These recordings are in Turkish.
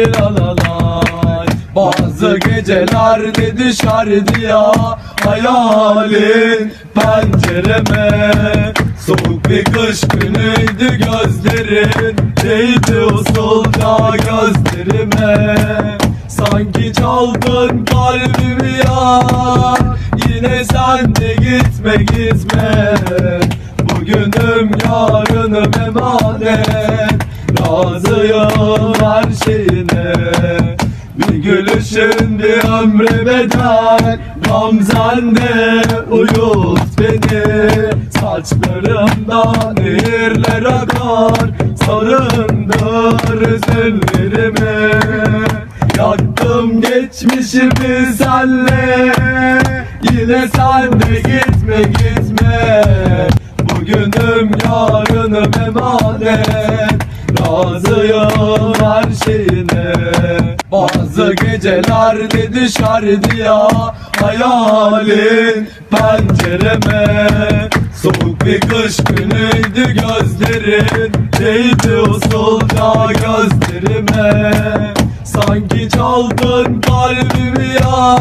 la la la. Bazı gecelerde düşerdi ya hayalin pencereme. Soğuk bir kış günüydü, gözlerin değdi usulca gözlerime. Sanki çaldın kalbimi ya, yine sen de gitme gitme. Bugünüm yarınım emanet, razıyım her şeyine. Bir gülüşün bir ömre bedel, gamzende uyut beni. Saçlarımdan nehirler akar, sarındır üzüllerimi. Yaktım geçmişimi senle, yine sen de gitme gitme. Bugünüm yarınım emanet, razıyım her şeyine. Bazı gecelerde düşerdi ya hayalin pencereme. Soğuk bir kış günüydü, gözlerin değdi usulca gözlerime. Sanki çaldın kalbimi ya,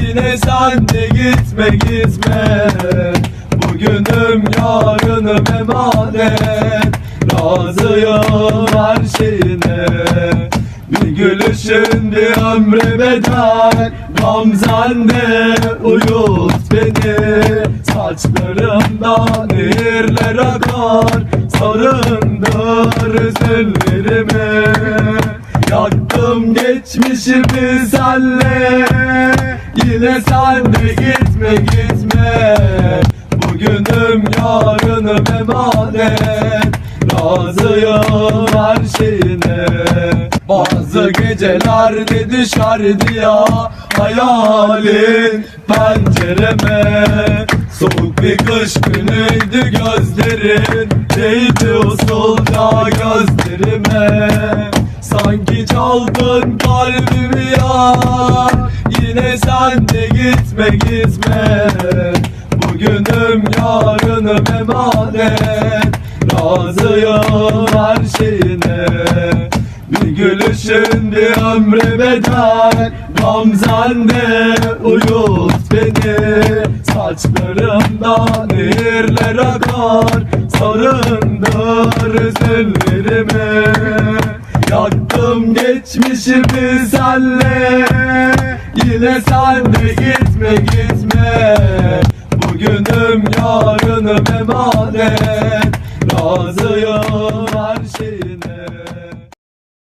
yine sen de gitme gitme. Bugünüm yarınım emanet, razıyım her şeyine. Bir gülüşün bir ömre bedel, gamzende uyut beni. Saçlarımdan nehirler akar, sarındır üzüllerimi. Yaktım geçmişimi senle, yine sen de gitme gitme. Bugünüm yarınım emanet, razıyım her şeyine. Bazı gecelerde düşerdi ya hayalin pencereme. Soğuk bir kış günüydü, gözlerin değdi usulca gözlerime. Sanki çaldın kalbimi ya, yine sen de gitme gitme. Bugünüm yarınım emanet, razıyım her şeyine. Bir gülüşün bir ömre bedel, gamzende uyut beni. Saçlarımdan nehirler akar, sarındır üzüllerimi. Yaktım geçmişimi senle, yine sen de gitme gitme. Bugünüm yarınım emanet, razıyım her şeyine.